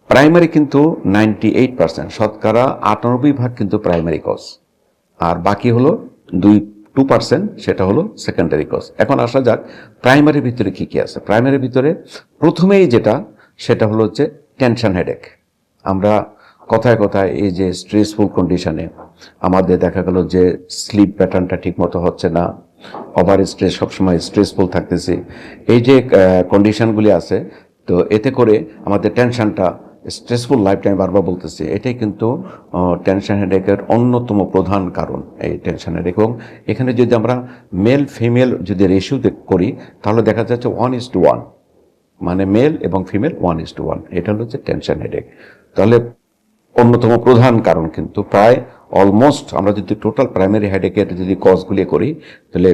Primary কিন্তু 98%, শতকরা 98% কিন্তু প্রাইমারি কজ, আর বাকি হলো 2%, সেটা হলো সেকেন্ডারি কজ। এখন আসা যাক প্রাইমারির ভিতরে কি কি আছে। প্রাইমারির ভিতরে প্রথমেই যেটা, সেটা হলো হচ্ছে টেনশন হেডেক। আমরা কথায় কথায় এই যে স্ট্রেসফুল কন্ডিশনে আমাদের দেখা গেল যে স্লিপ প্যাটার্নটা ঠিক মতো হচ্ছে না, ওভার স্ট্রেস, সবসময় স্ট্রেসফুল থাকতেছি, এই যে কন্ডিশনগুলি আছে, তো এতে করে আমাদের টেনশনটা, স্ট্রেসফুল লাইফ টাইম বারবার বলতেছি, এটাই কিন্তু টেনশন হেডেকের অন্যতম প্রধান কারণ, এই টেনশন হেডেক। এবং এখানে যদি আমরা মেল ফিমেল যদি রেশিও করি, তাহলে দেখা যাচ্ছে 1:1, মানে মেল এবং ফিমেল 1:1, এটা হচ্ছে টেনশন হেডেক। তাহলে অন্যতম প্রধান কারণ কিন্তু প্রায় অলমোস্ট, আমরা যদি টোটাল প্রাইমারি হেডেকের যদি কজগুলি করি, তাহলে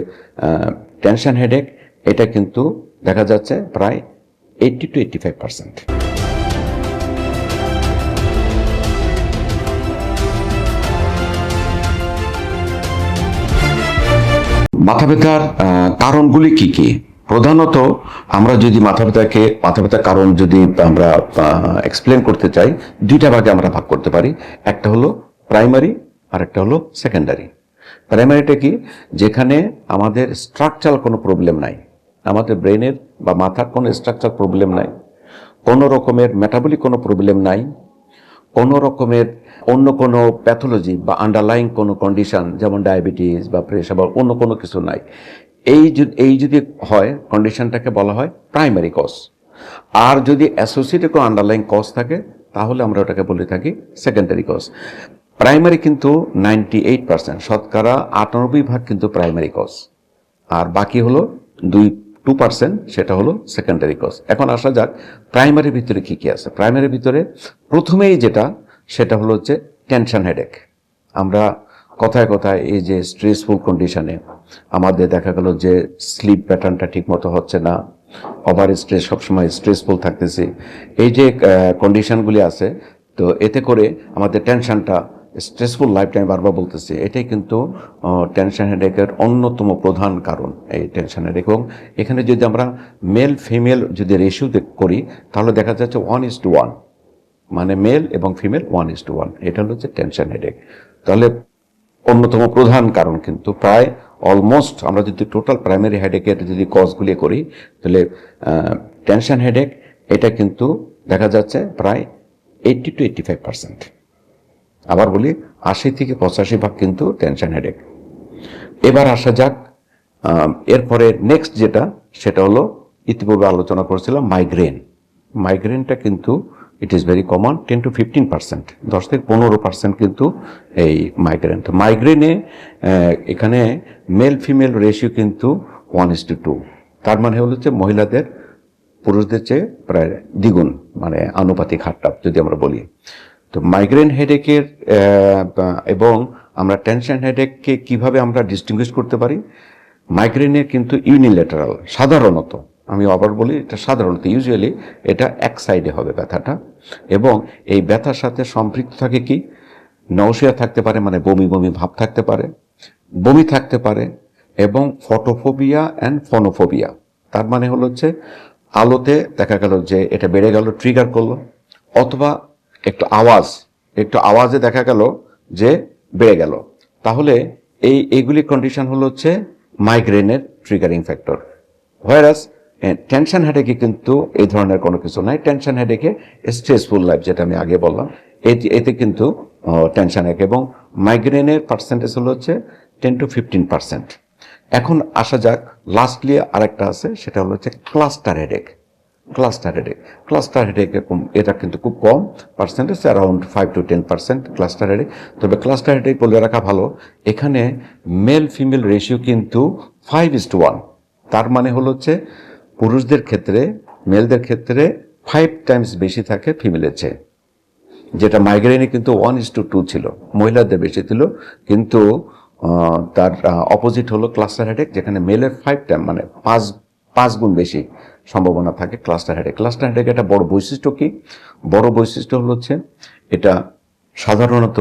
টেনশন হেডেক এটা কিন্তু দেখা যাচ্ছে প্রায় 80 to 85%। মাথা ব্যথার কারণগুলি কি কি? প্রধানত আমরা যদি মাথা ব্যথার কারণ যদি আমরা এক্সপ্লেন করতে চাই, দুইটা ভাগে আমরা ভাগ করতে পারি। একটা হলো প্রাইমারি আর একটা হলো সেকেন্ডারি। প্রাইমারিটা কি? যেখানে আমাদের স্ট্রাকচারাল কোনো প্রবলেম নাই, আমাদের ব্রেনের বা মাথার কোনো স্ট্রাকচার প্রবলেম নাই, কোনো রকমের মেটাবলিক কোনো প্রবলেম নাই, কোনো রকমের অন্য কোনো প্যাথোলজি বা আন্ডারলাইং কোনো কন্ডিশন যেমন ডায়াবেটিস বা প্রেশার বা অন্য কোনো কিছু নাই, এই যদি হয়, কন্ডিশনটাকে বলা হয় প্রাইমারি কজ। আর যদি অ্যাসোসিয়েটেড কোনো আন্ডারলাইং কজ থাকে, তাহলে আমরা ওটাকে বলে থাকি সেকেন্ডারি কজ। প্রাইমারি কিন্তু 98%, শতকরা 98% কিন্তু প্রাইমারি কজ, আর বাকি হলো 2%, সেটা হলো সেকেন্ডারি কজ। এখন আসা যাক প্রাইমারির ভিতরে কি কি আছে। প্রাইমারির ভিতরে প্রথমেই যেটা, সেটা হলো হচ্ছে টেনশন হেডেক। আমরা কথায় কথায় এই যে স্ট্রেসফুল কন্ডিশনে আমাদের দেখা গেল যে স্লিপ প্যাটার্নটা ঠিক মতো হচ্ছে না, ওভার স্ট্রেস, সবসময় স্ট্রেসফুল থাকতেছি, এই যে কন্ডিশনগুলি আছে, তো এতে করে আমাদের টেনশনটা, স্ট্রেসফুল লাইফ টাইম বারবার বলতেছি, এটাই কিন্তু টেনশন হেডেকের অন্যতম প্রধান কারণ, এই টেনশন হেডেক। এবং এখানে যদি আমরা মেল ফিমেল যদি রেশিও করি, তাহলে দেখা যাচ্ছে 1:1, মানে মেল এবং ফিমেল 1:1, এটা হচ্ছে টেনশন হেডেক। তাহলে অন্যতম প্রধান কারণ কিন্তু প্রায় অলমোস্ট, আমরা যদি টোটাল প্রাইমারি হেডেকের যদি কজগুলি করি, তাহলে টেনশন হেডেক এটা কিন্তু দেখা যাচ্ছে প্রায় 80 to 85%। আবার বলি, 80 থেকে 85% কিন্তু টেনশন হেডেক। এবার আসা যাক এরপরে নেক্সট যেটা, সেটা হলো ইতিপূর্বে আলোচনা করেছিলাম মাইগ্রেন। মাইগ্রেনটা কিন্তু it is very common, 10 to 15%, 10 থেকে 15% কিন্তু এই মাইগ্রেন। তো মাইগ্রেনে এখানে মেল ফিমেল রেশিও কিন্তু 1:2, তার মানে হচ্ছে মহিলাদের পুরুষদের চেয়ে প্রায় দ্বিগুণ, মানে আনুপাতিক হারটা যদি আমরা বলি। তো মাইগ্রেন হেডেকের এবং আমরা টেনশন হেডেককে কিভাবে আমরা ডিস্টিংগুইশ করতে পারি? মাইগ্রেনের কিন্তু ইউনিল্যাটারাল, সাধারণত আমি আবার বলি, এটা সাধারণত ইউজুয়ালি এটা এক সাইডে হবে ব্যথাটা, এবং এই ব্যথার সাথে সম্পৃক্ত থাকে কি, নওশিয়া থাকতে পারে, মানে বমি বমি ভাব থাকতে পারে, বমি থাকতে পারে, এবং ফটোফোবিয়া অ্যান্ড ফোনোফোবিয়া। তার মানে হচ্ছে আলোতে দেখা গেল যে এটা বেড়ে গেল, ট্রিগার করলো, অথবা একটু আওয়াজে দেখা গেল যে বেড়ে গেল, তাহলে এইগুলি কন্ডিশন হচ্ছে মাইগ্রেনের ট্রিগারিং ফ্যাক্টর। হোয়ারাস টেনশন হেডেকে কিন্তু এই ধরনের কোনো কিছু নাই। টেনশন হেডেকে স্ট্রেসফুল লাইফ, যেটা আমি আগে বললাম, এতে কিন্তু টেনশন হেডেক, এবং মাইগ্রেনের পার্সেন্টেজ হচ্ছে 10 to 15%। এখন আসা যাক লাস্টলি আরেকটা আছে, সেটা হচ্ছে ক্লাস্টার হেডেক। ক্লাস্টার হেডেক এটা কিন্তু খুব কম percentage, around 5 to 10% cluster headache. তবে ক্লাস্টার হেডেক বলে রাখা ভালো, এখানে মেল ফিমেল রেশিও কিন্তু 5:1, তার মানে হচ্ছে পুরুষদের ক্ষেত্রে, মেলদের ক্ষেত্রে 5 times বেশি থাকে ফিমেলের চেয়ে। যেটা মাইগ্রেনে কিন্তু 1:2 ছিল, মহিলাদের বেশি ছিল, কিন্তু তার অপোজিট হলো ক্লাস্টার হেডেক, যেখানে মেলের 5 টাইম, মানে 5 গুণ বেশি সম্ভাবনা থাকে ক্লাস্টার হেডেক। ক্লাস্টার হেডেক একটা বড় বৈশিষ্ট্য কি? বড় বৈশিষ্ট্য হচ্ছে এটা সাধারণত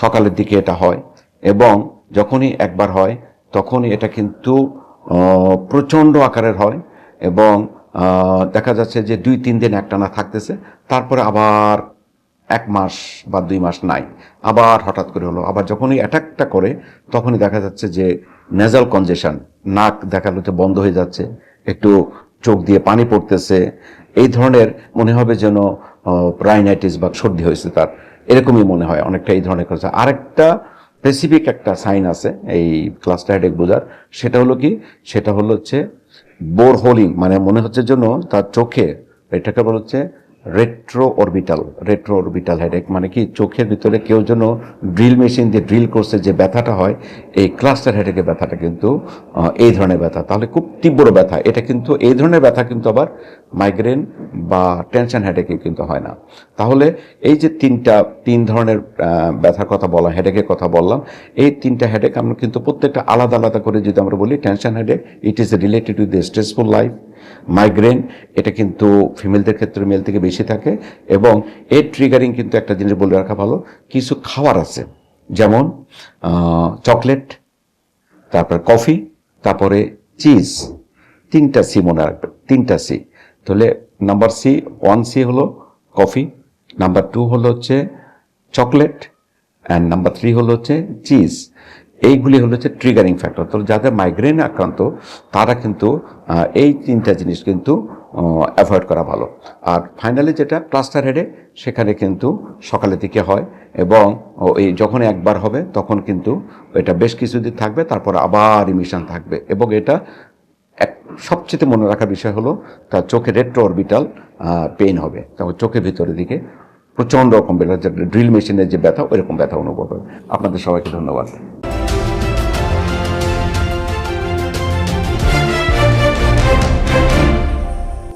সকালের দিকে এটা হয়, এবং যখনই একবার হয় তখনই এটা কিন্তু প্রচণ্ড আকারের হয় এবং দেখা যাচ্ছে যে 2-3 দিন একটানা থাকতেছে, তারপরে আবার 1 মাস বা 2 মাস নাই, আবার হঠাৎ করে হলো। আবার যখনই অ্যাটাকটা করে তখনই দেখা যাচ্ছে যে নেজাল কনজেশন, নাক দেখা যাচ্ছে বন্ধ হয়ে যাচ্ছে, একটু চোখ দিয়ে পানি পড়তেছে, এই ধরনের মনে হবে যেন রাইনাইটিস বা সর্দি হয়েছে তার, এরকমই মনে হয় অনেকটা এই ধরনের কথা। আরেকটা স্পেসিফিক একটা সাইন আছে এই ক্লাস্টার হেডেক বোঝার, সেটা হলো কি, সেটা হলো হচ্ছে বোর হোলিং, মানে মনে হচ্ছে যেন তার চোখে, এটাকে বলা হচ্ছে রেট্রো অরবিটাল হেডেক, মানে কি চোখের ভিতরে কেউ যেন ড্রিল মেশিন দিয়ে ড্রিল করছে, যে ব্যথাটা হয় এই ক্লাস্টার হেডেকের ব্যথাটা কিন্তু এই ধরনের ব্যথা, তাহলে খুব তীব্র ব্যথা এটা। কিন্তু এই ধরনের ব্যথা কিন্তু আবার মাইগ্রেন বা টেনশন হেডেকে কিন্তু হয় না। তাহলে এই যে তিন ধরনের ব্যথার কথা বলা, হেডেকের কথা বললাম, এই 3টা হেডেক আমরা কিন্তু প্রত্যেকটা আলাদা আলাদা করে যদি আমরা বলি, tension headache it is related with the stressful life. Migraine এটা কিন্তু ফিমেলদের ক্ষেত্রে মেল থেকে বেশি থাকে, এবং এর ট্রিগারিং কিন্তু একটা জিনিস বলে রাখা ভালো, কিছু খাবার আছে যেমন চকলেট, তারপর কফি, তারপরে চিজ, 3টা সি মনে রাখবে, 3টা সি। তাহলে নাম্বার সি, 1C হলো কফি, নাম্বার 2 হলো হচ্ছে চকলেট, অ্যান্ড নাম্বার 3 হলো হচ্ছে চিজ। এইগুলি হলো হচ্ছে ট্রিগারিং ফ্যাক্টর। তো যাদের মাইগ্রেন আক্রান্ত তারা কিন্তু এই 3টা জিনিস কিন্তু অ্যাভয়েড করা ভালো। আর ফাইনালি যেটা ক্লাস্টার হেডে, সেখানে কিন্তু সকালের দিকে হয়, এবং এই যখন একবার হবে তখন কিন্তু এটা বেশ কিছুদিন থাকবে, তারপর আবার রিমিশন থাকবে। এবং এটা সবচেয়ে মনে রাখার বিষয় হলো তার চোখে রেট্রো অরবিটাল পেইন হবে, তখন চোখের ভিতরের দিকে প্রচণ্ড রকম ব্যথা, ড্রিল মেশিনের যে ব্যথা ওইরকম ব্যথা অনুভব হবে। আপনাদের সবাইকে ধন্যবাদ।